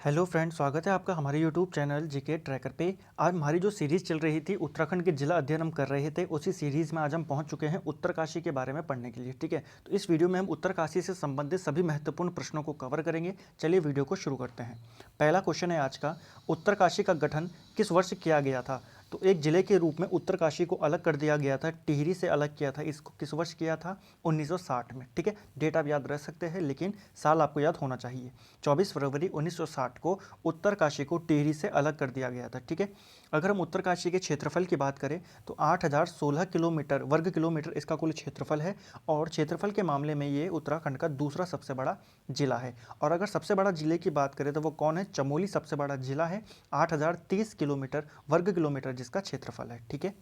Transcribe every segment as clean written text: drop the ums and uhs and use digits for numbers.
Hello friend, स्वागत है आपका हमारे यूट्यूब चैनल जीके ट्रैकर पे। आज हमारी जो सीरीज़ चल रही थी उत्तराखंड के जिला अध्ययन हम कर रहे थे, उसी सीरीज़ में आज हम पहुंच चुके हैं उत्तरकाशी के बारे में पढ़ने के लिए। ठीक है, तो इस वीडियो में हम उत्तरकाशी से संबंधित सभी महत्वपूर्ण प्रश्नों को कवर करेंगे। चलिए वीडियो को शुरू करते हैं। पहला क्वेश्चन है आज का, उत्तरकाशी का गठन किस वर्ष किया गया था? तो एक जिले के रूप में उत्तरकाशी को अलग कर दिया गया था, टिहरी से अलग किया था। इसको किस वर्ष किया था? 1960 में। ठीक है, डेट आप याद रख सकते हैं लेकिन साल आपको याद होना चाहिए। 24 फरवरी 1960 को उत्तरकाशी को टिहरी से अलग कर दिया गया था। ठीक है, अगर हम उत्तरकाशी के क्षेत्रफल की बात करें तो 8016 किलोमीटर वर्ग किलोमीटर इसका कुल क्षेत्रफल है और क्षेत्रफल के मामले में ये उत्तराखंड का दूसरा सबसे बड़ा जिला है। और अगर सबसे बड़ा जिले की बात करें तो वो कौन है? चमोली सबसे बड़ा जिला है, 8030 किलोमीटर वर्ग किलोमीटर जिसका क्षेत्रफल है। ठीक है,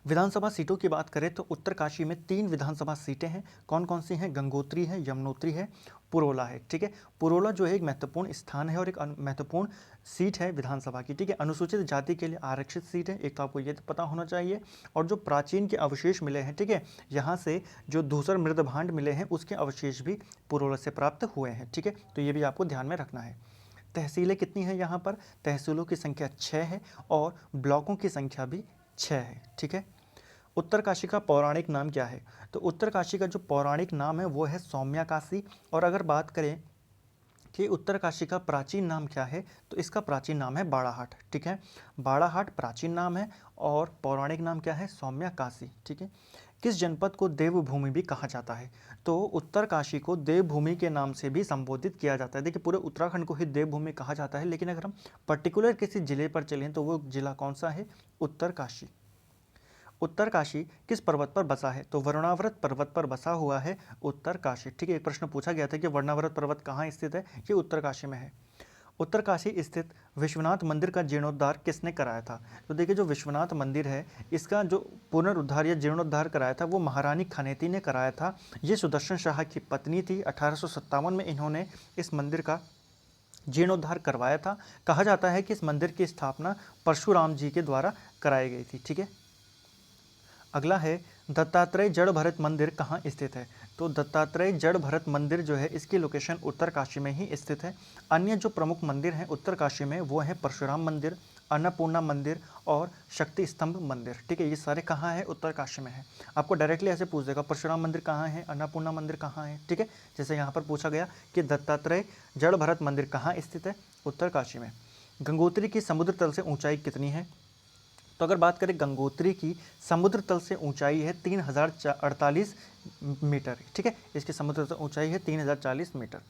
विधानसभा सीटों की बात करें तो उत्तरकाशी में 3 विधानसभा सीटें हैं। कौन कौन सी हैं? गंगोत्री है, यमुनोत्री है, पुरोला है। ठीक है, पुरोला जो है एक महत्वपूर्ण स्थान है और एक महत्वपूर्ण सीट है विधानसभा की। ठीक है, अनुसूचित जाति के लिए आरक्षित सीट है, एक तो आपको ये तो पता होना चाहिए। और जो प्राचीन के अवशेष मिले हैं, ठीक है, यहाँ से जो धूसर मृद भांड मिले हैं उसके अवशेष भी पुरोला से प्राप्त हुए हैं। ठीक है, तो ये भी आपको ध्यान में रखना है। तहसीलें कितनी हैं यहाँ पर? तहसीलों की संख्या 6 है और ब्लॉकों की संख्या भी 6 है। ठीक है, उत्तरकाशी का पौराणिक नाम क्या है? तो उत्तरकाशी का जो पौराणिक नाम है वो है सौम्याकाशी। और अगर बात करें कि उत्तरकाशी का प्राचीन नाम क्या है तो इसका प्राचीन नाम है बाड़ाहाट। ठीक है, बाड़ाहाट प्राचीन नाम है और पौराणिक नाम क्या है? सौम्याकाशी। ठीक है, किस जनपद को देवभूमि भी कहा जाता है? तो उत्तरकाशी को देवभूमि के नाम से भी संबोधित किया जाता है। देखिए, पूरे उत्तराखंड को ही देवभूमि कहा जाता है, लेकिन अगर हम पर्टिकुलर किसी जिले पर चलें तो वो जिला कौन सा है? उत्तरकाशी। उत्तरकाशी किस पर्वत पर बसा है? तो वर्णावृत पर्वत पर बसा हुआ है उत्तरकाशी। ठीक है, एक प्रश्न पूछा गया था कि वर्णावृत पर्वत कहाँ स्थित है? ये उत्तरकाशी में है। उत्तरकाशी स्थित विश्वनाथ मंदिर का जीर्णोद्धार किसने कराया था? तो देखिए, जो विश्वनाथ मंदिर है इसका जो पुनरुद्धार या जीर्णोद्धार कराया था वो महारानी खनेती ने कराया था। ये सुदर्शन शाह की पत्नी थी। 1857 में इन्होंने इस मंदिर का जीर्णोद्धार करवाया था। कहा जाता है कि इस मंदिर की स्थापना परशुराम जी के द्वारा कराई गई थी। ठीक है, अगला है, दत्तात्रेय जड़ भरत मंदिर कहाँ स्थित है? तो दत्तात्रेय जड़ भरत मंदिर जो है इसकी लोकेशन उत्तरकाशी में ही स्थित है। अन्य जो प्रमुख मंदिर हैं उत्तरकाशी में वो है परशुराम मंदिर, अन्नपूर्णा मंदिर और शक्ति स्तंभ मंदिर। ठीक है, ये सारे कहाँ है? उत्तरकाशी में है। आपको डायरेक्टली ऐसे पूछ देगा परशुराम मंदिर कहाँ है, अन्नपूर्णा मंदिर कहाँ है। ठीक है, जैसे यहाँ पर पूछा गया कि दत्तात्रेय जड़ भरत मंदिर कहाँ स्थित है? उत्तरकाशी में। गंगोत्री की समुद्र तल से ऊंचाई कितनी है? तो अगर बात करें गंगोत्री की, समुद्र तल से ऊंचाई है 3048 मीटर। ठीक है, इसकी समुद्र तल ऊंचाई है 3040 मीटर।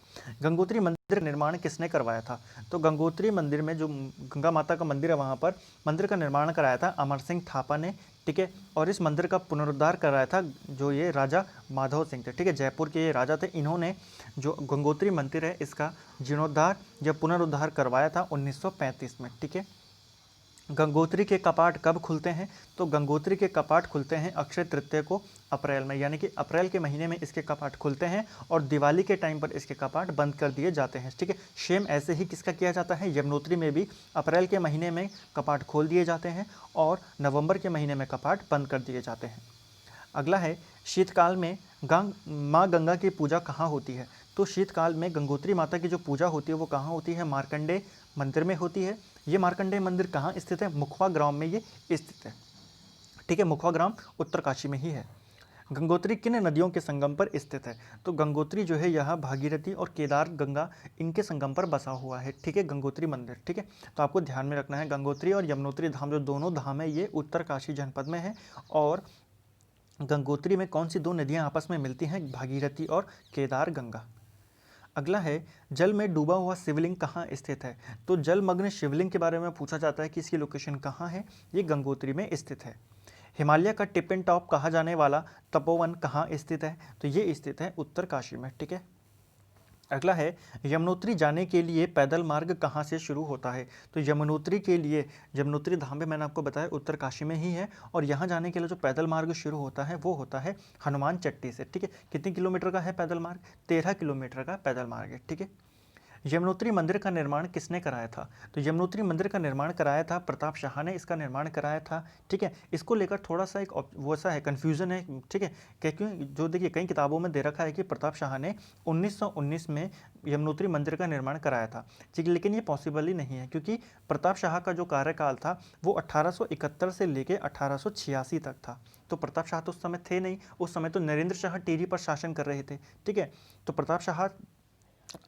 गंगोत्री मंदिर निर्माण किसने करवाया था? तो गंगोत्री मंदिर में जो गंगा माता का मंदिर है वहाँ पर मंदिर का निर्माण कराया था अमर सिंह थापा ने। ठीक है, और इस मंदिर का पुनरुद्धार कराया था जो ये राजा माधव सिंह थे। ठीक है, जयपुर के ये राजा थे। इन्होंने जो गंगोत्री मंदिर है इसका जीर्णोद्धार या पुनरुद्धार करवाया था 1935 में। ठीक है, गंगोत्री के कपाट कब खुलते हैं? तो गंगोत्री के कपाट खुलते हैं अक्षय तृतीया को, अप्रैल में, यानी कि अप्रैल के महीने में इसके कपाट खुलते हैं और दिवाली के टाइम पर इसके कपाट बंद कर दिए जाते हैं। ठीक है, सेम ऐसे ही किसका किया जाता है? यमुनोत्री में भी अप्रैल के महीने में कपाट खोल दिए जाते हैं और नवंबर के महीने में कपाट बंद कर दिए जाते हैं। अगला है, शीतकाल में माँ गंगा की पूजा कहाँ होती है? तो शीतकाल में गंगोत्री माता की जो पूजा होती है वो कहाँ होती है? मार्कंडे मंदिर में होती है। ये मार्कंडे मंदिर कहाँ स्थित है? मुखवा ग्राम में ये स्थित है। ठीक है, मुखवा ग्राम उत्तरकाशी में ही है। गंगोत्री किन नदियों के संगम पर स्थित है? तो गंगोत्री जो है यह भागीरथी और केदार गंगा इनके संगम पर बसा हुआ है। ठीक है, गंगोत्री मंदिर। ठीक है, तो आपको ध्यान में रखना है गंगोत्री और यमुनोत्री धाम जो दोनों धाम है ये उत्तरकाशी जनपद में है। और गंगोत्री में कौन सी दो नदियां आपस में मिलती हैं? भागीरथी और केदार गंगा। अगला है, जल में डूबा हुआ शिवलिंग कहाँ स्थित है? तो जलमग्न शिवलिंग के बारे में पूछा जाता है कि इसकी लोकेशन कहाँ है? ये गंगोत्री में स्थित है। हिमालय का टिप एंड टॉप कहा जाने वाला तपोवन कहाँ स्थित है? तो ये स्थित है उत्तरकाशी में। ठीक है, अगला है, यमुनोत्री जाने के लिए पैदल मार्ग कहाँ से शुरू होता है? तो यमुनोत्री के लिए यमुनोत्री धाम भी मैंने आपको बताया उत्तरकाशी में ही है और यहाँ जाने के लिए जो पैदल मार्ग शुरू होता है वो होता है हनुमान चट्टी से। ठीक है, कितने किलोमीटर का है पैदल मार्ग? 13 किलोमीटर का पैदल मार्ग है। ठीक है, यमुनोत्री मंदिर का निर्माण किसने कराया था? तो यमुनोत्री मंदिर का निर्माण कराया था प्रताप शाह ने, इसका निर्माण कराया था। ठीक है, इसको लेकर थोड़ा सा एक वो सा है, कन्फ्यूजन है। ठीक है, क्यों? जो देखिए कई किताबों में दे रखा है कि प्रताप शाह ने 1919 में यमुनोत्री मंदिर का निर्माण कराया था। ठीक है, लेकिन ये पॉसिबल ही नहीं है, क्योंकि प्रताप शाह का जो कार्यकाल था वो 1871 से लेके 1886 तक था। तो प्रताप शाह तो उस समय थे नहीं, उस समय तो नरेंद्र शाह टिहरी पर शासन कर रहे थे। ठीक है, तो प्रताप शाह,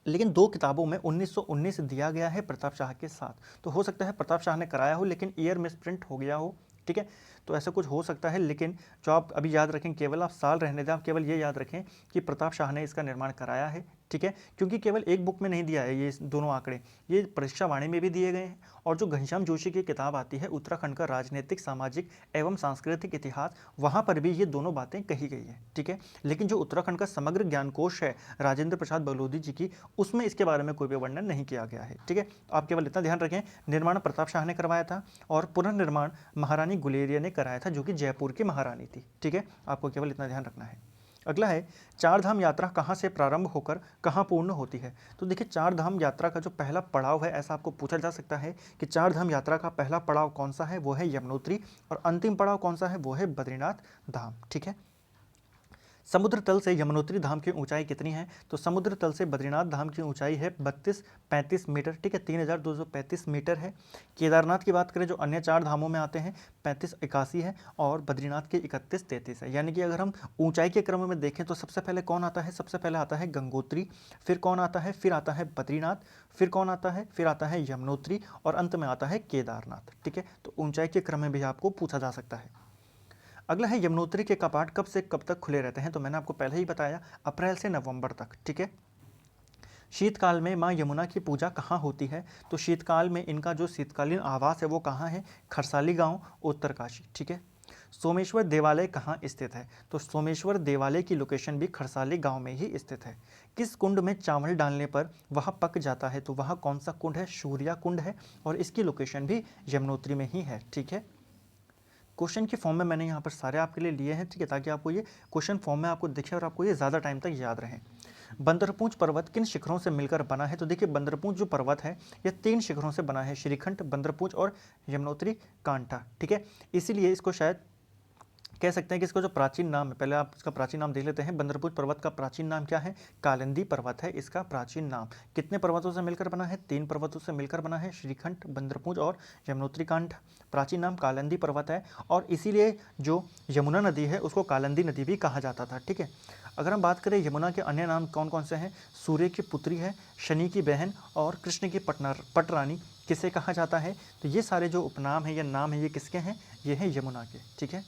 लेकिन दो किताबों में 1919 दिया गया है प्रताप शाह के साथ, तो हो सकता है प्रताप शाह ने कराया हो लेकिन ईयर मिसप्रिंट हो गया हो। ठीक है, तो ऐसा कुछ हो सकता है, लेकिन जो आप अभी याद रखें, केवल आप साल रहने दें, आप केवल ये याद रखें कि प्रताप शाह ने इसका निर्माण कराया है। ठीक है, क्योंकि केवल एक बुक में नहीं दिया है ये दोनों आंकड़े, ये परीक्षा वाणी में भी दिए गए हैं, और जो घनश्याम जोशी की किताब आती है उत्तराखंड का राजनीतिक, सामाजिक एवं सांस्कृतिक इतिहास, वहाँ पर भी ये दोनों बातें कही गई है। ठीक है, लेकिन जो उत्तराखंड का समग्र ज्ञानकोश है राजेंद्र प्रसाद बगलोदी जी की, उसमें इसके बारे में कोई भी वर्णन नहीं किया गया है। ठीक है, आप केवल इतना ध्यान रखें, निर्माण प्रताप शाह ने करवाया था और पुनर्निर्माण महारानी गुलेरिया ने कराया था, जो कि जयपुर की महारानी थी। ठीक है, आपको केवल इतना ध्यान रखना है। अगला है, चार धाम यात्रा कहाँ से प्रारंभ होकर कहाँ पूर्ण होती है? तो देखिए, चार धाम यात्रा का जो पहला पड़ाव है, ऐसा आपको पूछा जा सकता है कि चार धाम यात्रा का पहला पड़ाव कौन सा है, वो है यमुनोत्री, और अंतिम पड़ाव कौन सा है, वो है बद्रीनाथ धाम। ठीक है, समुद्र तल से यमुनोत्री धाम की ऊंचाई कितनी है? तो समुद्र तल से बद्रीनाथ धाम की ऊंचाई है 32-35 मीटर। ठीक है, 3235 मीटर है। केदारनाथ की बात करें, जो अन्य चार धामों में आते हैं, 3581 है, और बद्रीनाथ के 3133 है। यानी कि अगर हम ऊंचाई के क्रम में देखें तो सबसे पहले कौन आता है? सबसे पहले आता है गंगोत्री, फिर कौन आता है? फिर आता है बद्रीनाथ, फिर कौन आता है? फिर आता है यमुनोत्री, और अंत में आता है केदारनाथ। ठीक है, तो ऊंचाई के क्रम में भी आपको पूछा जा सकता है। अगला है, यमुनोत्री के कपाट कब से कब तक खुले रहते हैं? तो मैंने आपको पहले ही बताया, अप्रैल से नवंबर तक। ठीक है, शीतकाल में माँ यमुना की पूजा कहाँ होती है? तो शीतकाल में इनका जो शीतकालीन आवास है वो कहाँ है? खरसाली गांव, उत्तरकाशी। ठीक है, सोमेश्वर देवालय कहाँ स्थित है? तो सोमेश्वर देवालय की लोकेशन भी खरसाली गांव में ही स्थित है। किस कुंड में चावल डालने पर वह पक जाता है? तो वह कौन सा कुंड है? सूर्या कुंड है, और इसकी लोकेशन भी यमुनोत्री में ही है। ठीक है, क्वेश्चन के फॉर्म में मैंने यहाँ पर सारे आपके लिए लिए हैं। ठीक है, ताकि आपको ये क्वेश्चन फॉर्म में आपको दिखे और आपको ये ज़्यादा टाइम तक याद रहे। बंदरपूंछ पर्वत किन शिखरों से मिलकर बना है? तो देखिए, बंदरपूंछ जो पर्वत है ये 3 शिखरों से बना है, श्रीखंड, बंदरपूंछ और यमुनोत्री कांठा। ठीक है, इसीलिए इसको शायद कह सकते हैं कि इसका जो प्राचीन नाम है, पहले आप इसका प्राचीन नाम देख लेते हैं। बंदरपूंछ पर्वत का प्राचीन नाम क्या है? कालिंदी पर्वत है इसका प्राचीन नाम। कितने पर्वतों से मिलकर बना है? 3 पर्वतों से मिलकर बना है, श्रीखंड, बंदरपूंछ और यमुनोत्री कांठ। प्राचीन नाम कालिंदी पर्वत है, और इसीलिए जो यमुना नदी है उसको कालिंदी नदी भी कहा जाता था। ठीक है, अगर हम बात करें यमुना के अन्य नाम कौन कौन से हैं, सूर्य की पुत्री है, शनि की बहन, और कृष्ण की पटरानी किसे कहा जाता है? तो ये सारे जो उपनाम हैं या नाम है, ये किसके हैं? ये हैं यमुना के। ठीक है,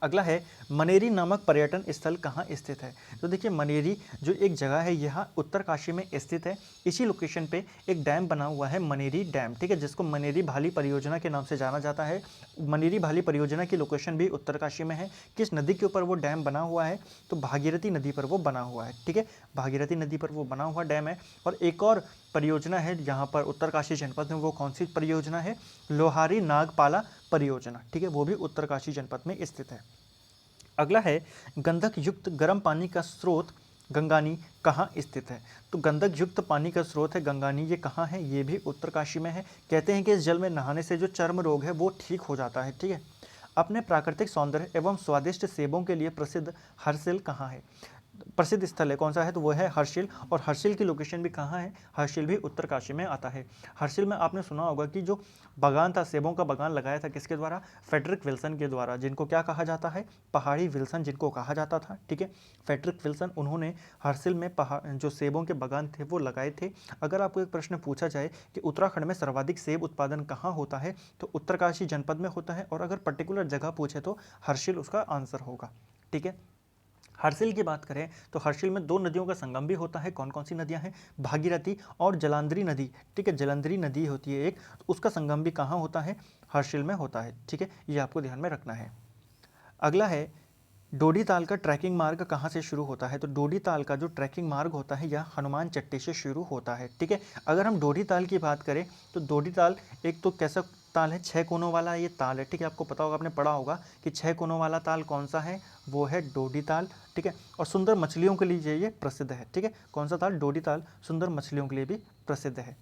अगला है, मनेरी नामक पर्यटन स्थल कहाँ स्थित है? तो देखिए, मनेरी जो एक जगह है यहाँ उत्तरकाशी में स्थित है। इसी लोकेशन पे एक डैम बना हुआ है, मनेरी डैम। ठीक है, जिसको मनेरी भाली परियोजना के नाम से जाना जाता है। मनेरी भाली परियोजना की लोकेशन भी उत्तरकाशी में है। किस नदी के ऊपर वो डैम बना हुआ है? तो भागीरथी नदी पर वो बना हुआ है। ठीक है, भागीरथी नदी पर वो बना हुआ डैम है। और एक और परियोजना है यहाँ पर उत्तरकाशी जनपद में, वो कौन सी परियोजना है? लोहारी नागपाला परियोजना। ठीक है, वो भी उत्तरकाशी जनपद में स्थित है। अगला है, गंधक युक्त गर्म पानी का स्रोत गंगानी कहाँ स्थित है? तो गंधक युक्त पानी का स्रोत है गंगानी, ये कहाँ है? ये भी उत्तरकाशी में है। कहते हैं कि इस जल में नहाने से जो चर्म रोग है वो ठीक हो जाता है। ठीक है, अपने प्राकृतिक सौंदर्य एवं स्वादिष्ट सेबों के लिए प्रसिद्ध हर्षिल कहाँ है? प्रसिद्ध स्थल है, कौन सा है? तो वो है हर्षिल, और हर्षिल की लोकेशन भी कहाँ है? हर्षिल भी उत्तरकाशी में आता है। हर्षिल में आपने सुना होगा कि जो बागान था, सेबों का बागान लगाया था किसके द्वारा? फ्रेडरिक विल्सन के द्वारा, जिनको क्या कहा जाता है? पहाड़ी विल्सन जिनको कहा जाता था। ठीक है, फ्रेडरिक विल्सन, उन्होंने हर्षिल में जो सेबों के बागान थे वो लगाए थे। अगर आपको एक प्रश्न पूछा जाए कि उत्तराखंड में सर्वाधिक सेब उत्पादन कहाँ होता है, तो उत्तरकाशी जनपद में होता है, और अगर पर्टिकुलर जगह पूछे तो हर्षिल उसका आंसर होगा। ठीक है, हर्षिल की बात करें तो हर्षिल में 2 नदियों का संगम भी होता है। कौन कौन सी नदियां हैं? भागीरथी और जलांधरी नदी। ठीक है, जलंधरी नदी होती है एक, तो उसका संगम भी कहाँ होता है? हर्षिल में होता है। ठीक है, ये आपको ध्यान में रखना है। अगला है, डोडी ताल का ट्रैकिंग मार्ग कहाँ से शुरू होता है? तो डोडी ताल का जो ट्रैकिंग मार्ग होता है यह हनुमान चट्टी से शुरू होता है। ठीक है, अगर हम डोडी ताल की बात करें तो डोडी ताल एक तो कैसा ताल है 6 कोनों वाला, ये ताल है, ठीक है। आपको पता होगा, आपने पढ़ा होगा कि 6 कोनों वाला ताल कौन सा है, वो है डोडी ताल, ठीक है। और सुंदर मछलियों के लिए ये प्रसिद्ध है, ठीक है। कौन सा ताल, डोडी ताल, सुंदर मछलियों के लिए भी प्रसिद्ध है।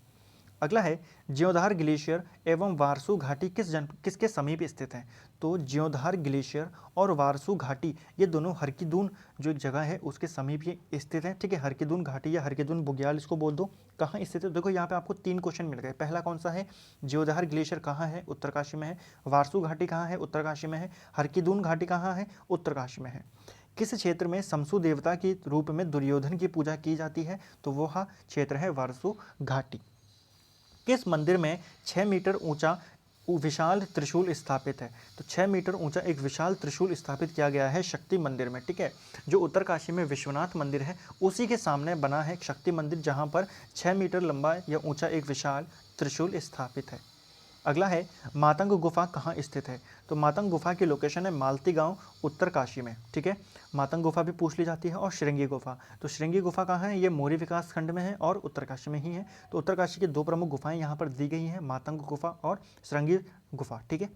अगला है ज्योंधार ग्लेशियर एवं वारसू घाटी किसके समीप स्थित हैं। तो ज्योंधार ग्लेशियर और वारसू घाटी ये दोनों हरकीदून जो एक जगह है उसके समीप ये स्थित है, ठीक है। हरकीदून घाटी या हरकीदून बुग्याल इसको बोल दो, कहाँ स्थित है। देखो यहाँ पे आपको 3 क्वेश्चन मिल गए। पहला कौन सा है, ज्योंधार ग्लेशियर कहाँ है, उत्तरकाशी में है। वारसू घाटी कहाँ है, उत्तरकाशी में है। हरकीदून घाटी कहाँ है, उत्तरकाशी में है। किस क्षेत्र में समसु देवता के रूप में दुर्योधन की पूजा की जाती है, तो वह क्षेत्र है वारसू घाटी। किस मंदिर में 6 मीटर ऊंचा विशाल त्रिशूल स्थापित है, तो 6 मीटर ऊंचा एक विशाल त्रिशूल स्थापित किया गया है शक्ति मंदिर में, ठीक है। जो उत्तरकाशी में विश्वनाथ मंदिर है उसी के सामने बना है एक शक्ति मंदिर, जहां पर 6 मीटर लंबा या ऊंचा एक विशाल त्रिशूल स्थापित है। अगला है मातंग गुफा कहाँ स्थित है, तो मातंग गुफा की लोकेशन है मालती गांव, उत्तरकाशी में, ठीक है। मातंग गुफा भी पूछ ली जाती है। और श्रृंगी गुफा, तो श्रृंगी गुफा कहाँ है, ये मोरी विकास खंड में है और उत्तरकाशी में ही है। तो उत्तरकाशी की 2 प्रमुख गुफाएं यहाँ पर दी गई हैं, मातंग गुफा और श्रृंगी गुफा, ठीक है।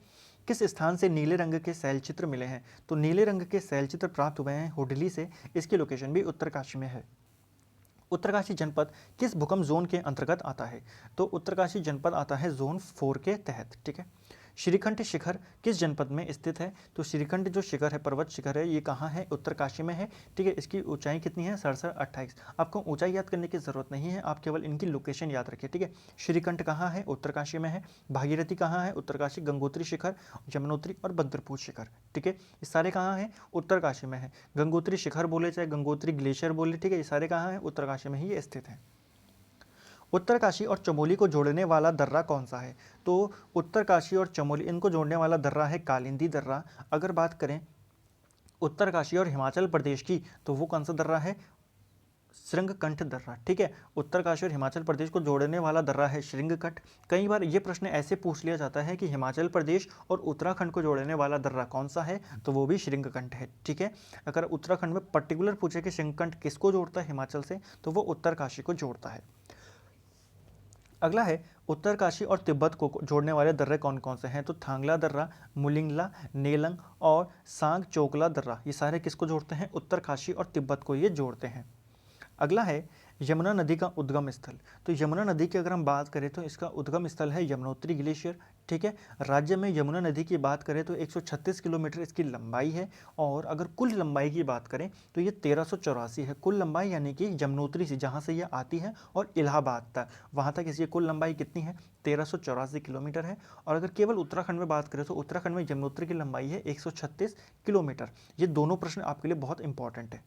किस स्थान से नीले रंग के शैलचित्र मिले हैं, तो नीले रंग के शैलचित्र प्राप्त हुए हैं हुडली से, इसकी लोकेशन भी उत्तरकाशी में है। उत्तरकाशी जनपद किस भूकंप जोन के अंतर्गत आता है, तो उत्तरकाशी जनपद आता है जोन 4 के तहत, ठीक है। श्रीकंठ शिखर किस जनपद में स्थित है, तो श्रीकंठ जो शिखर है, पर्वत शिखर है, ये कहाँ है, उत्तरकाशी में है, ठीक है। इसकी ऊंचाई कितनी है, 6728। आपको ऊंचाई याद करने की जरूरत नहीं है, आप केवल इनकी लोकेशन याद रखिए, ठीक है। श्रीकंठ कहाँ है, उत्तरकाशी में है। भागीरथी कहाँ है, उत्तरकाशी। गंगोत्री शिखर, यमुनोत्री और बद्रपुर शिखर, ठीक है, ये सारे कहाँ हैं, उत्तरकाशी में है। गंगोत्री शिखर बोले चाहे गंगोत्री ग्लेशियर बोले, ठीक है, ये सारे कहाँ हैं, उत्तरकाशी में ही स्थित हैं। उत्तरकाशी और चमोली को जोड़ने वाला दर्रा कौन सा है, तो उत्तरकाशी और चमोली इनको जोड़ने वाला दर्रा है कालिंदी दर्रा। अगर बात करें उत्तरकाशी और हिमाचल प्रदेश की, तो वो कौन सा दर्रा है, श्रृंगकंठ दर्रा, ठीक है। उत्तरकाशी और हिमाचल प्रदेश को जोड़ने वाला दर्रा है श्रृंगकंठ। कई बार ये प्रश्न ऐसे पूछ लिया जाता है कि हिमाचल प्रदेश और उत्तराखंड को जोड़ने वाला दर्रा कौन सा है, तो वो भी श्रृंगकंठ है, ठीक है। अगर उत्तराखंड में पर्टिकुलर पूछे कि श्रृंगकंठ किसको जोड़ता है हिमाचल से, तो वो उत्तरकाशी को जोड़ता है। अगला है उत्तरकाशी और तिब्बत को जोड़ने वाले दर्रे कौन कौन से हैं, तो थांगला दर्रा, मुलिंगला, नेलंग और सांग चोकला दर्रा, ये सारे किसको जोड़ते हैं, उत्तरकाशी और तिब्बत को ये जोड़ते हैं। अगला है यमुना नदी का उद्गम स्थल, तो यमुना नदी की अगर हम बात करें तो इसका उद्गम स्थल है यमुनोत्री ग्लेशियर, ठीक है। राज्य में यमुना नदी की बात करें तो 136 किलोमीटर इसकी लंबाई है। और अगर कुल लंबाई की बात करें तो ये 1384 है कुल लंबाई, यानी कि यमुनोत्री से जहाँ से ये आती है और इलाहाबाद तक, वहाँ तक इसकी कुल लंबाई कितनी है, 1384 किलोमीटर है। और अगर केवल उत्तराखंड में बात करें तो उत्तराखंड में यमुनोत्री की लंबाई है 136 किलोमीटर। ये दोनों प्रश्न आपके लिए बहुत इंपॉर्टेंट है।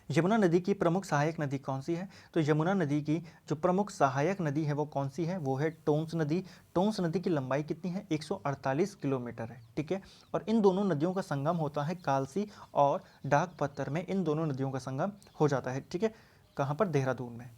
यमुना नदी की प्रमुख सहायक नदी कौन सी है, तो यमुना नदी की जो प्रमुख सहायक नदी है वो कौन सी है, वो है टोंस नदी। टोंस नदी की लंबाई कितनी है, 148 किलोमीटर है, ठीक है। और इन दोनों नदियों का संगम होता है कालसी और डाक पत्थर में, इन दोनों नदियों का संगम हो जाता है, ठीक है। कहाँ पर, देहरादून में।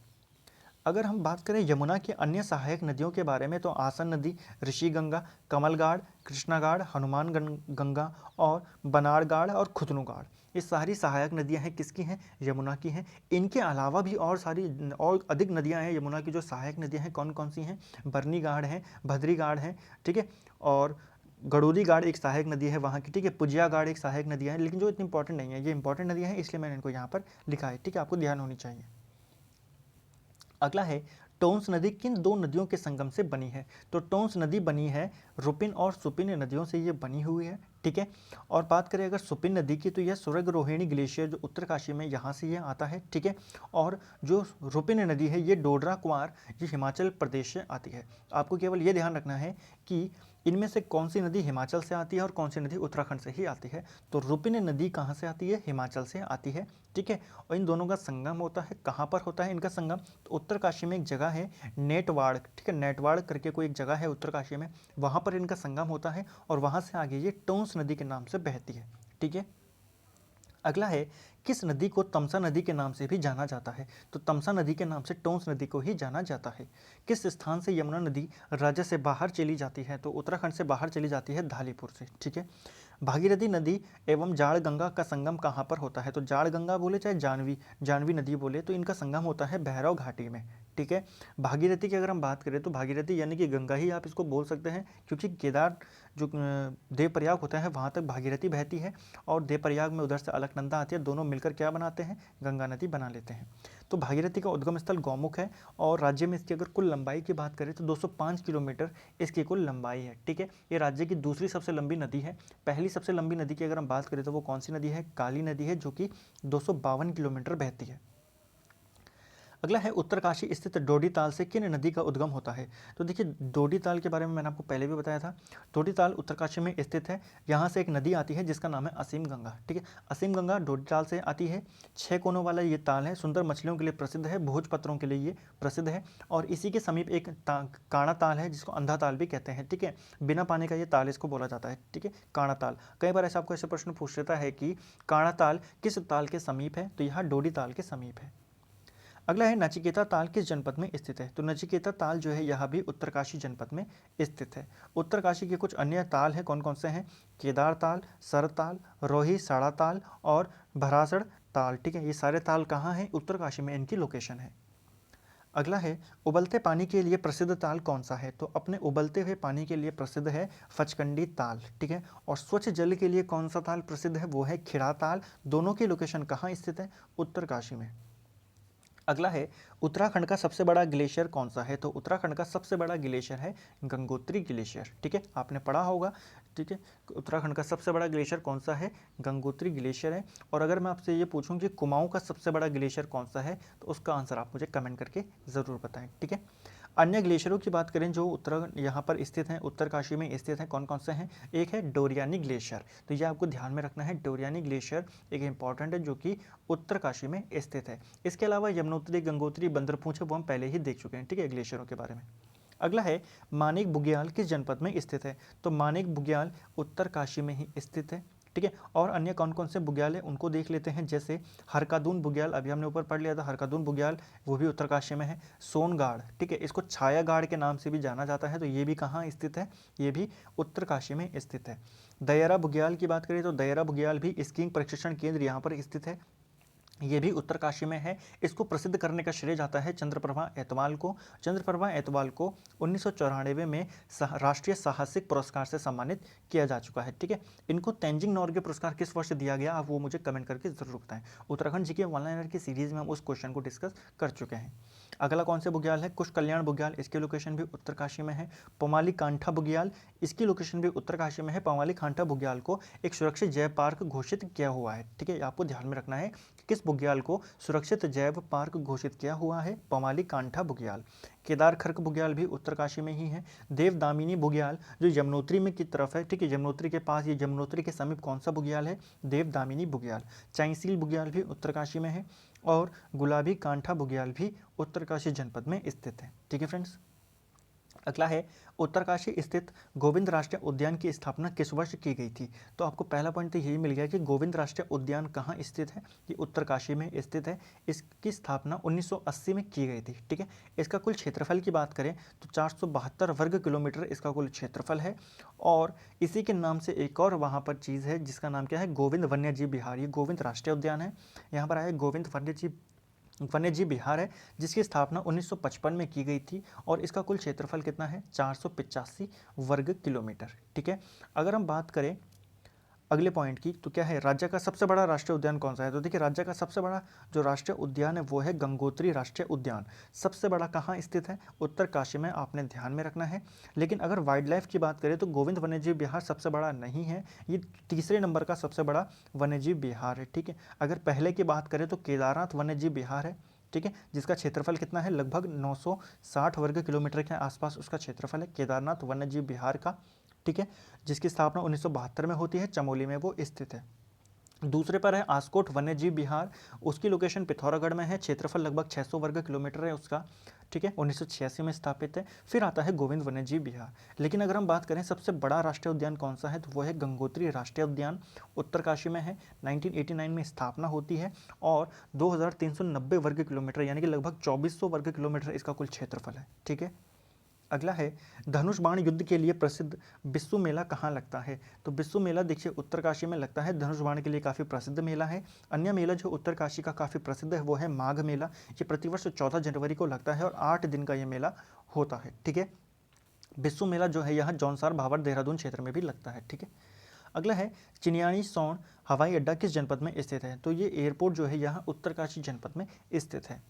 अगर हम बात करें यमुना की अन्य सहायक नदियों के बारे में, तो आसन नदी, ऋषि गंगा, कमलगाड़, कृष्णागाड़, हनुमान गंगा और बनाड़गाड़ और खुतनुगाड़, ये सारी सहायक नदियां हैं, किसकी हैं, यमुना की हैं। इनके अलावा भी और सारी और अधिक नदियां हैं यमुना की, जो सहायक नदियां हैं कौन कौन सी हैं, बरनीगाड़ है, भद्रीगाड़ है, ठीक है। और गड़ोली गाड़ एक सहायक नदी है वहाँ की, ठीक है। पुजिया गाड़ एक सहायक नदियाँ हैं, लेकिन जो इतनी इंपॉर्टेंट नहीं है, ये इंपॉर्टेंट नदियाँ हैं इसलिए मैंने इनको यहाँ पर लिखा है, ठीक है, आपको ध्यान होनी चाहिए। अगला है टोंस नदी किन 2 नदियों के संगम से बनी है, तो टोंस नदी बनी है रुपिन और सुपिन नदियों से ये बनी हुई है, ठीक है। और बात करें अगर सुपिन नदी की, तो यह सुरग रोहिणी ग्लेशियर जो उत्तरकाशी में यहाँ से ये आता है, ठीक है। और जो रुपिन नदी है ये डोडरा कुंवार, ये हिमाचल प्रदेश से आती है। आपको केवल ये ध्यान रखना है कि इनमें से कौन सी नदी हिमाचल से आती है और कौन सी नदी उत्तराखंड से ही आती है। तो रुपिन नदी कहाँ से आती है, हिमाचल से आती है, ठीक है। और इन दोनों का संगम होता है, कहाँ पर होता है इनका संगम, तो उत्तरकाशी में एक जगह है नेटवाड़, ठीक है, नेटवाड़ करके कोई एक जगह है उत्तरकाशी में, वहाँ पर इनका संगम होता है और वहाँ से आगे ये टोंस नदी के नाम से बहती है, ठीक है। अगला है किस नदी को तमसा नदी के नाम से भी जाना जाता है, तो तमसा नदी के नाम से टोंस नदी को ही जाना जाता है। किस स्थान से यमुना नदी राज्य से बाहर चली जाती है, तो उत्तराखंड से बाहर चली जाती है धालीपुर से, ठीक है। भागीरथी नदी एवं जाड़ गंगा का संगम कहाँ पर होता है, तो जाड़ गंगा बोले चाहे जानवी नदी बोले, तो इनका संगम होता है भैरव घाटी में, ठीक है। भागीरथी की अगर हम बात करें तो भागीरथी यानी कि गंगा ही आप इसको बोल सकते हैं, क्योंकि केदार जो देवप्रयाग होता है वहाँ तक भागीरथी बहती है और देवप्रयाग में उधर से अलकनंदा आती है, दोनों मिलकर क्या बनाते हैं, गंगा नदी बना लेते हैं। तो भागीरथी का उद्गम स्थल गौमुख है और राज्य में इसकी अगर कुल लंबाई की बात करें तो 205 किलोमीटर इसकी कुल लंबाई है, ठीक है। ये राज्य की दूसरी सबसे लंबी नदी है। पहली सबसे लंबी नदी की अगर हम बात करें तो वो कौन सी नदी है, काली नदी है, जो कि 252 किलोमीटर बहती है। अगला है उत्तरकाशी स्थित डोडी ताल से किन नदी का उद्गम होता है। तो देखिए डोडी ताल के बारे में मैंने आपको पहले भी बताया था। डोडी ताल उत्तरकाशी में स्थित है। यहाँ से एक नदी आती है जिसका नाम है असीम गंगा, ठीक है। असीम गंगा डोडी ताल से आती है। 6 कोनों वाला ये ताल है, सुंदर मछलियों के लिए प्रसिद्ध है, भोजपत्रों के लिए ये प्रसिद्ध है। और इसी के समीप एक काणा ताल है जिसको अंधा ताल भी कहते हैं, ठीक है। बिना पानी का ये ताल इसको बोला जाता है, ठीक है, काणा ताल। कई बार ऐसा आपको ऐसे प्रश्न पूछ लेता है कि काणा ताल किस ताल के समीप है, तो यहाँ डोडी ताल के समीप है। अगला है नचिकेता ताल किस जनपद में स्थित है। तो नचिकेता ताल जो है यह भी उत्तरकाशी जनपद में स्थित है। उत्तरकाशी के कुछ अन्य ताल हैं, कौन कौन से हैं, केदार ताल, सर ताल, रोही साड़ा ताल और भरासड़ ताल, ठीक है। ये सारे ताल कहाँ हैं, उत्तरकाशी में इनकी लोकेशन है। अगला है उबलते पानी के लिए प्रसिद्ध ताल कौन सा है। तो अपने उबलते हुए पानी के लिए प्रसिद्ध है फचकंडी ताल, ठीक है। और स्वच्छ जल के लिए कौन सा ताल प्रसिद्ध है, वो है खिड़ा ताल। दोनों की लोकेशन कहाँ स्थित है, उत्तरकाशी में। अगला है उत्तराखंड का सबसे बड़ा ग्लेशियर कौन सा है। तो उत्तराखंड का सबसे बड़ा ग्लेशियर है गंगोत्री ग्लेशियर, ठीक है, आपने पढ़ा होगा, ठीक है। उत्तराखंड का सबसे बड़ा ग्लेशियर कौन सा है, गंगोत्री ग्लेशियर है। और अगर मैं आपसे ये पूछूं कि कुमाऊं का सबसे बड़ा ग्लेशियर कौन सा है, तो उसका आंसर आप मुझे कमेंट करके ज़रूर बताएं, ठीक है। अन्य ग्लेशियरों की बात करें जो उत्तराखंड यहाँ पर स्थित हैं, उत्तरकाशी में स्थित हैं, कौन कौन से हैं, एक है डोरियानी ग्लेशियर। तो ये आपको ध्यान में रखना है, डोरियानी ग्लेशियर एक इंपॉर्टेंट है जो कि उत्तरकाशी में स्थित है। इसके अलावा यमुनोत्री, गंगोत्री, बंदरपूंछ वो हम पहले ही देख चुके हैं, ठीक है, ग्लेशियरों के बारे में। अगला है मानिक बुग्याल किस जनपद में स्थित है। तो मानिक बुग्याल उत्तरकाशी में ही स्थित है, ठीक है। और अन्य कौन कौन से बुग्याल है उनको देख लेते हैं, जैसे हरकादून बुग्याल, अभी हमने ऊपर पढ़ लिया था, हरकादून बुग्याल वो भी उत्तरकाशी में है। सोनगाड़, ठीक है, इसको छायागाड़ के नाम से भी जाना जाता है, तो ये भी कहाँ स्थित है, ये भी उत्तरकाशी में स्थित है। दयरा बुग्याल की बात करें तो दयरा बुग्याल भी स्कीइंग प्रशिक्षण केंद्र यहाँ पर स्थित है, ये भी उत्तरकाशी में है। इसको प्रसिद्ध करने का श्रेय जाता है चंद्रप्रभा एतवाल को। चंद्रप्रभा एतवाल को 1994 में राष्ट्रीय साहसिक पुरस्कार से सम्मानित किया जा चुका है, ठीक है। इनको तेंजिंग नॉर्गे पुरस्कार किस वर्ष दिया गया, आप वो मुझे कमेंट करके जरूर बताएं। उत्तराखंड जी के ऑनलाइनर की सीरीज में हम उस क्वेश्चन को डिस्कस कर चुके हैं। अगला कौन से बुग्याल है, कुश कल्याण बुग्याल, इसकी लोकेशन भी उत्तरकाशी में है। पमाली कांठा बुग्याल, इसकी लोकेशन भी उत्तरकाशी में है। पमाली कांठा बुग्याल को एक सुरक्षित जैव पार्क घोषित किया हुआ है, ठीक है, आपको ध्यान में रखना है किस बुग्याल को सुरक्षित जैव पार्क घोषित किया हुआ है, पमाली कांठा बुग्याल। केदार खर्क बुग्याल भी उत्तरकाशी में ही है। देवदामिनी बुग्याल जो यमुनोत्री में की तरफ है, ठीक है, यमुनोत्री के पास, ये यमुनोत्री के समीप कौन सा बुग्याल है, देवदामिनी बुग्याल। चाईसील बुग्याल भी उत्तरकाशी में है और गुलाबी कांठा बुग्याल भी उत्तरकाशी जनपद में स्थित है, ठीक है फ्रेंड्स। अगला है उत्तरकाशी स्थित गोविंद राष्ट्रीय उद्यान की स्थापना किस वर्ष की गई थी। तो आपको पहला पॉइंट तो यही मिल गया कि गोविंद राष्ट्रीय उद्यान कहाँ स्थित है, ये उत्तरकाशी में स्थित है। इसकी स्थापना 1980 में की गई थी, ठीक है। इसका कुल क्षेत्रफल की बात करें तो 472 वर्ग किलोमीटर इसका कुल क्षेत्रफल है। और इसी के नाम से एक और वहाँ पर चीज़ है जिसका नाम क्या है, गोविंद वन्यजीव विहार। ये गोविंद राष्ट्रीय उद्यान है, यहाँ पर आया गोविंद वन्यजीव विहार है, जिसकी स्थापना 1955 में की गई थी। और इसका कुल क्षेत्रफल कितना है, 485 वर्ग किलोमीटर, ठीक है। अगर हम बात करें अगले पॉइंट की, तो क्या है, राज्य का सबसे बड़ा राष्ट्रीय उद्यान कौन सा है। तो देखिए राज्य का सबसे बड़ा जो राष्ट्रीय उद्यान है वो है गंगोत्री राष्ट्रीय उद्यान। सबसे बड़ा कहाँ स्थित है, उत्तरकाशी में, आपने ध्यान में रखना है। लेकिन अगर वाइल्ड लाइफ की बात करें तो गोविंद वन्यजीव विहार सबसे बड़ा नहीं है, ये तीसरे नंबर का सबसे बड़ा वन्यजीव विहार है, ठीक है। अगर पहले की बात करें तो केदारनाथ वन्यजीव विहार है, ठीक है, जिसका क्षेत्रफल कितना है, लगभग 960 वर्ग किलोमीटर के आसपास उसका क्षेत्रफल है केदारनाथ वन्यजीव विहार का, ठीक है, जिसकी स्थापना 1972 में होती है, चमोली में वो स्थित है। दूसरे पर है आस्कोट वन्यजीव विहार, उसकी लोकेशन पिथौरागढ़ में है, क्षेत्रफल लगभग 600 वर्ग किलोमीटर है उसका, ठीक है, 1986 में स्थापित है। फिर आता है गोविंद वन्यजीव विहार। लेकिन अगर हम बात करें सबसे बड़ा राष्ट्रीय उद्यान कौन सा है, तो वो है गंगोत्री राष्ट्रीय उद्यान, उत्तरकाशी में है। 1989 में स्थापना होती है और 2390 वर्ग किलोमीटर यानी कि लगभग 2400 वर्ग किलोमीटर इसका कुल क्षेत्रफल है, ठीक है। अगला है धनुष बाण युद्ध के लिए प्रसिद्ध बिस्सू मेला कहाँ लगता है। तो बिस्सू मेला देखिए उत्तरकाशी में लगता है, धनुष बाण के लिए काफ़ी प्रसिद्ध मेला है। अन्य मेला जो उत्तरकाशी का काफ़ी प्रसिद्ध है वो है माघ मेला। ये प्रतिवर्ष 14 जनवरी को लगता है और 8 दिन का ये मेला होता है। ठीक है, बिस्सू मेला जो है यहाँ जौनसार, भावर, देहरादून क्षेत्र में भी लगता है। ठीक है, अगला है चिनियानी सौण हवाई अड्डा किस जनपद में स्थित है। तो ये एयरपोर्ट जो है यहाँ उत्तरकाशी जनपद में स्थित है।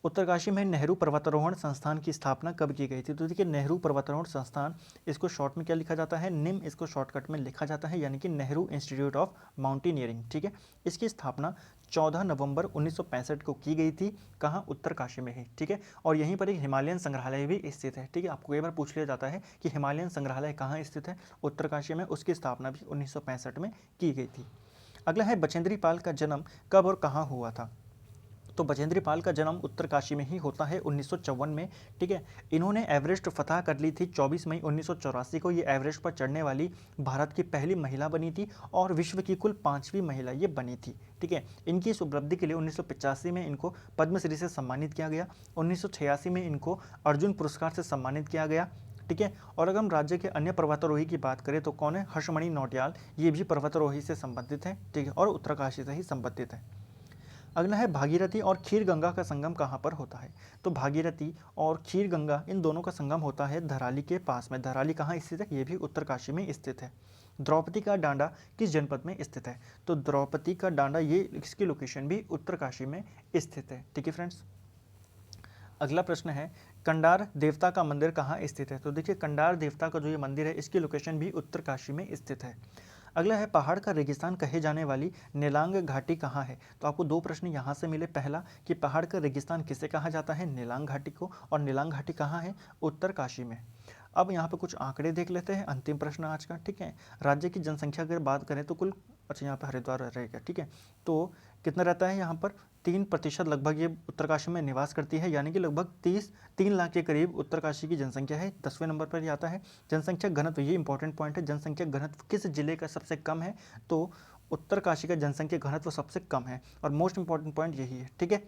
उत्तरकाशी में नेहरू पर्वतारोहण संस्थान की स्थापना कब की गई थी। तो देखिए नेहरू पर्वतारोहण संस्थान, इसको शॉर्ट में क्या लिखा जाता है, निम, इसको शॉर्टकट में लिखा जाता है, यानी कि नेहरू इंस्टीट्यूट ऑफ माउंटेनियरिंग। ठीक है, इसकी स्थापना 14 नवंबर 1965 को की गई थी। कहाँ, उत्तरकाशी में ही। ठीक है, और यहीं पर एक हिमालयन संग्रहालय भी स्थित है। ठीक है, आपको कई बार पूछ लिया जाता है कि हिमालयन संग्रहालय कहाँ स्थित है, उत्तरकाशी में। उसकी स्थापना भी 1965 में की गई थी। अगला है बचेंद्री पाल का जन्म कब और कहाँ हुआ था। तो बचेंद्री पाल का जन्म उत्तरकाशी में ही होता है 1954 में। ठीक है, इन्होंने एवरेस्ट फतह कर ली थी 24 मई 1984 को। ये एवरेस्ट पर चढ़ने वाली भारत की पहली महिला बनी थी और विश्व की कुल 5वीं महिला ये बनी थी। ठीक है, इनकी इस उपलब्धि के लिए 1985 में इनको पद्मश्री से सम्मानित किया गया, 1986 में इनको अर्जुन पुरस्कार से सम्मानित किया गया। ठीक है, और अगर हम राज्य के अन्य पर्वतारोही की बात करें तो कौन है, हर्षमणि नौटियाल, ये भी पर्वतारोही से संबंधित है। ठीक है, और उत्तरकाशी से ही संबंधित है। अगला है भागीरथी और खीर गंगा का संगम कहाँ पर होता है। तो भागीरथी और खीर गंगा इन दोनों का संगम होता है धराली के पास में। धराली कहाँ स्थित है, ये भी उत्तरकाशी में स्थित है। द्रौपदी का डांडा किस जनपद में स्थित है। तो द्रौपदी का डांडा, ये इसकी लोकेशन भी उत्तरकाशी में स्थित है। ठीक है फ्रेंड्स, अगला प्रश्न है कंडार देवता का मंदिर कहाँ स्थित है। तो देखिए कंडार देवता का जो ये मंदिर है इसकी लोकेशन भी उत्तरकाशी में स्थित है। अगला है पहाड़ का रेगिस्तान कहे जाने वाली नीलांग घाटी कहाँ है। तो आपको दो प्रश्न यहाँ से मिले। पहला कि पहाड़ का रेगिस्तान किसे कहा जाता है, नीलांग घाटी को, और नीलांग घाटी कहाँ है, उत्तरकाशी में। अब यहाँ पे कुछ आंकड़े देख लेते हैं, अंतिम प्रश्न आज का। ठीक है, राज्य की जनसंख्या अगर बात करें तो कुल, अच्छा यहाँ पे हरिद्वार रहेगा। ठीक है, तो कितना रहता है यहाँ पर, 3% लगभग ये उत्तरकाशी में निवास करती है, यानी कि लगभग 3 लाख के करीब उत्तरकाशी की जनसंख्या है। 10वें नंबर पर ही आता है जनसंख्या घनत्व, ये इंपॉर्टेंट पॉइंट है। जनसंख्या घनत्व किस जिले का सबसे कम है, तो उत्तरकाशी का जनसंख्या घनत्व सबसे कम है, और मोस्ट इंपॉर्टेंट पॉइंट यही है। ठीक है,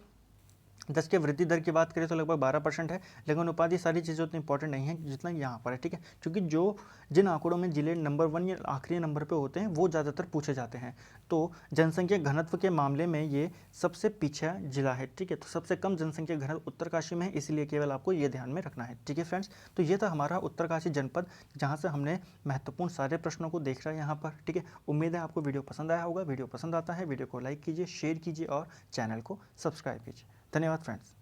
10 के वृद्धि दर की बात करें तो लगभग 12% है, लेकिन उपाधि सारी चीज़ें उतनी इंपॉर्टेंट नहीं है जितना यहाँ पर है। ठीक है, क्योंकि जिन आंकड़ों में जिले नंबर 1 या आखिरी नंबर पे होते हैं वो ज़्यादातर पूछे जाते हैं। तो जनसंख्या घनत्व के मामले में ये सबसे पीछा जिला है। ठीक है, तो सबसे कम जनसंख्या घनत्व उत्तरकाशी में है, इसलिए केवल आपको ये ध्यान में रखना है। ठीक है फ्रेंड्स, तो ये था हमारा उत्तरकाशी जनपद, जहाँ से हमने महत्वपूर्ण सारे प्रश्नों को देख रहा है यहाँ पर। ठीक है, उम्मीद है आपको वीडियो पसंद आया होगा। वीडियो पसंद आता है वीडियो को लाइक कीजिए, शेयर कीजिए और चैनल को सब्सक्राइब कीजिए। धन्यवाद फ्रेंड्स।